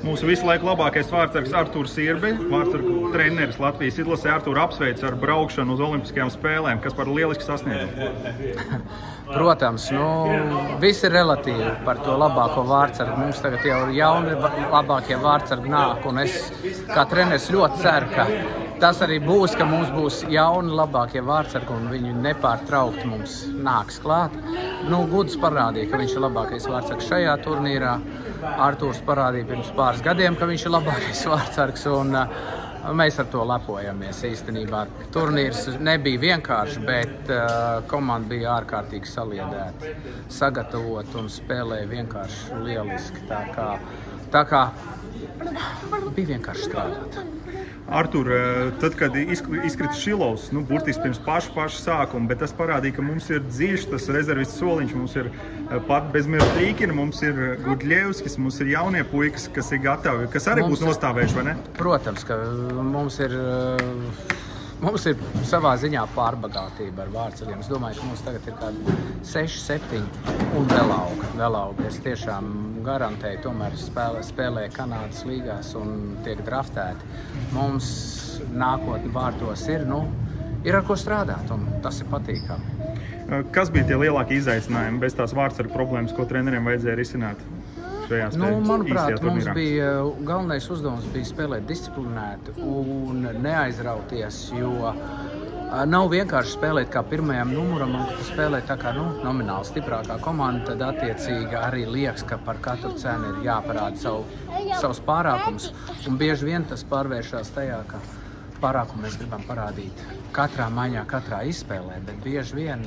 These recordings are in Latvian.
Mūsu visu laiku labākais vārtsargs Arturs Sirbi, vārtsargu treneris Latvijas izlasē. Artur, apsveic ar braukšanu uz Olimpiskajām spēlēm, kas par lielisku sasniegumu. Protams, viss ir relatīvi par to labāko vārtsargu. Mums tagad jau ir jauni labākie vārtsargi nāk, un es kā treneris ļoti ceru, ka tas arī būs, ka mums būs jauni labākie vārtsargi, un viņi nepārtraukti mums nāks klāt. Guds parādīja, ka viņš ir labākais vārtsargs šajā turnīrā. Arturs parādīja pirms pāris gadiem, ka viņš ir labākais vārtsargs, un mēs ar to lepojamies īstenībā. Turnīrs nebija vienkārši, bet komanda bija ārkārtīgi saliedēta, sagatavot un spēlēja vienkārši lieliski. Tā kā bija vienkārši strādāt. Artur, tad, kad izkrita Šilovs, burtiski pirms paša sākuma, bet tas parādīja, ka mums ir dziļš tas rezervists soliņš, mums ir pat bez Mirtīkina, mums ir Gudļevskis, mums ir jaunie puikas, kas ir gatavi, kas arī būs nostāvējuši, vai ne? Protams, ka mums ir savā ziņā pārbagātība ar vārtsargiem. Es domāju, ka mums tagad ir kādi 6, 7 un vēl auga. Es tiešām garantēju, tomēr spēlē Kanādas līgās un tiek draftēti. Mums nākotne vārtos ir ar ko strādāt, un tas ir patīkami. Kas bija tie lielākie izaicinājumi bez tās vārtsargu problēmas, ko treneriem vajadzēja risināt? Manuprāt, mums bija galvenais uzdevums bija spēlēt disciplinēti un neaizrauties, jo nav vienkārši spēlēt kā pirmajam numuram, un kad spēlēt tā kā nomināli stiprākā komanda, tad attiecīgi arī liekas, ka par katru cenu ir jāparāda savus pārākumus, un bieži vien tas pārvēršās tajā, ka pārākumu mēs gribam parādīt katrā maiņā, katrā izspēlē, bet bieži vien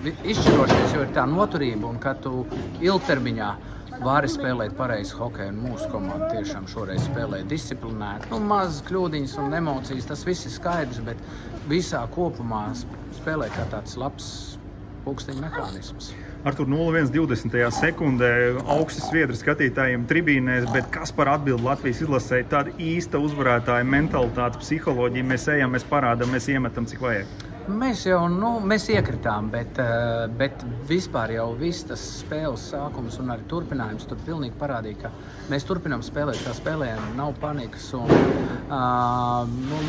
izšķirošies, jo ir tā noturība, un ka tu ilgtermiņā vari spēlēt pareizi hokeju, un mūsu komanda tiešām šoreiz spēlēja disciplinēti. Mazas kļūdiņas un emocijas, tas viss ir skaidrs, bet visā kopumā spēlē kā tāds labs pulksteņa mehānisms. Artur, 0-1 20. sekundē augsti sviedri skatītājiem tribīnēs, bet kas par atbildi Latvijas izlasē? Tāda īsta uzvarētāja mentalitāte, psiholoģija, mēs ejam, mēs parādam, mēs iemetam, cik vajag. Mēs jau, mēs iekritām, bet vispār jau viss tas spēles sākums un arī turpinājums tur pilnīgi parādīja, ka mēs turpinām spēlēt, kā spēlējam, nav panikas un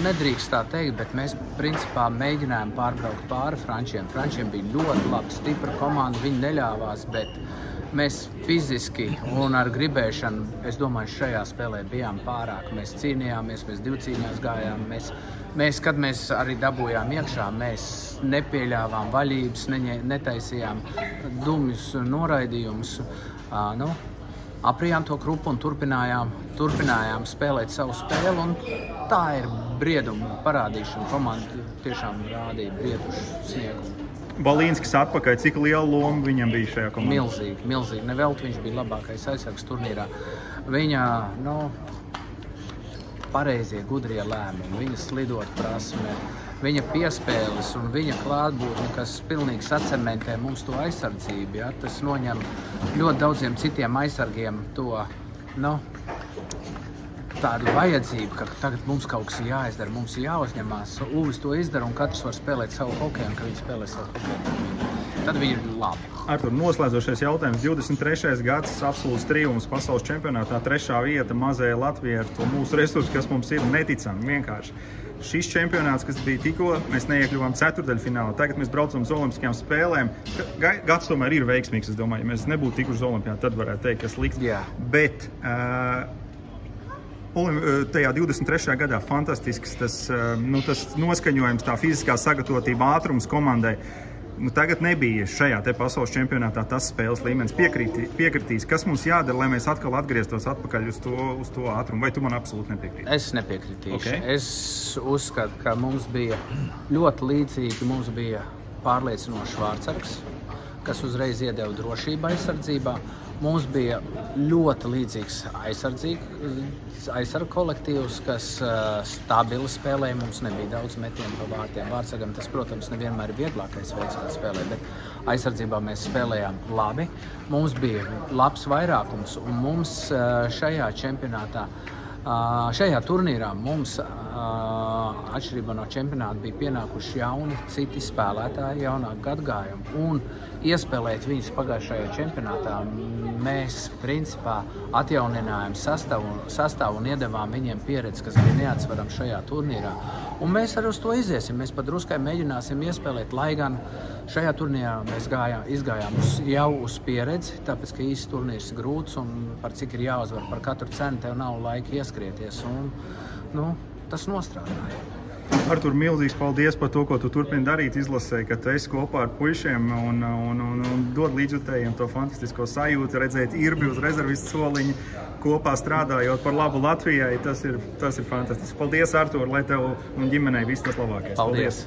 nedrīkst tā teikt, bet mēs principā mēģinājām pārbraukt pāri frančiem. Frančiem bija ļoti labi, stipra komanda, viņi neļāvās, bet mēs fiziski un ar gribēšanu, es domāju, šajā spēlē bijām pārāk. Mēs cīnījāmies, mēs divcīņās gājām, kad mēs arī dabūjām iekšā, mēs nepieļāvām vaļības, netaisījām dumjus noraidījumus. Aprijām to grupu un turpinājām spēlēt savu spēli, un tā ir brieduma parādīšana. Komanda tiešām rādīja briedušu sniegumu. Balīnskis atpakaļ, cik liela loma viņam bija šajā komandā? Milzīgi. Nevelti viņš bija labākais aizsargs turnīrā. Viņa, pareizie, gudrie lēmumi, viņa slidot prasme, viņa piespēles un viņa klātbūtne, kas pilnīgi sacementē mums to aizsardzību. Ja? Tas noņem ļoti daudziem citiem aizsargiem to, tādu vajadzību, ka tagad mums kaut kas ir jāizdara, mums ir jāuzņemās. Uvis to izdara un katrs var spēlēt savu hokeju, un kad viņi spēlē savu hokeju, tad viņi ir labi. Artur, noslēdzošais jautājums. 23. gads, absolūts triumfs pasaules čempionātā, 3. vieta mazajai Latvijai ar to mūsu resursu, kas mums ir neticami vienkārši. Šis čempionāts, kas bija tikko, mēs neiekļuvām ceturtdaļfinālā. Tagad mēs braucam uz Olimpiskajām spēlēm. Gads tomēr ir veiksmīgs, es domāju. Ja mēs nebūtu tikuši uz Olimpijā, tad varētu teikt, kas liks. Jā. Bet tajā 23. gadā fantastisks tas noskaņojums, tā fiziskā sagatavotība, ātrums komandai. Tagad nebija šajā te pasaules čempionātā tas spēles līmenis. Piekritīs, kas mums jādara, lai mēs atkal atgrieztos atpakaļ uz to ātrumu, vai tu man absolūti nepiekrīti? Es nepiekritīšu. Okay. Es uzskatu, ka mums bija ļoti līdzīgi, mums bija pārliecinošs vārtsargs, kas uzreiz iedeva drošību aizsardzībā. Mums bija ļoti līdzīgs aizsargu kolektīvs, kas stabili spēlēja. Mums nebija daudz metienu pa vārtiem. Vārtsargam tas, protams, nevienmēr ir vieglākais veids, kā spēlēt, bet aizsardzībā mēs spēlējām labi. Mums bija labs vairākums, un mums šajā čempionātā, šajā turnīrā mums atšķirībā no čempionāta, bija pienākuši jauni, citi spēlētāji, jaunāku gadgājumu. Un iespēlēt viņus pagājušajā čempionātā, mēs principā atjauninājām sastāvu un iedevām viņiem pieredzi, kas bija neatsverama šajā turnīrā. Un mēs arī uz to iziesim. Mēs pat druskai mēģināsim iespēlēt, lai gan šajā turnīrā mēs izgājām jau uz pieredzi, tāpēc, ka īsts turnīrs ir grūts un par cik ir jāuzvar par katru cenu, tev nav laika ieskrieties. Un, tas nostrādāja. Artur, milzīgs paldies par to, ko tu turpini darīt izlasē, ka tu esi kopā ar puišiem un dod līdzjutējiem to fantastisko sajūtu, redzēt Irbi uz rezervistu soliņu, kopā strādājot par labu Latvijai. Tas ir fantastiski. Paldies, Artur, lai tev un ģimenei viss tas labākais. Paldies.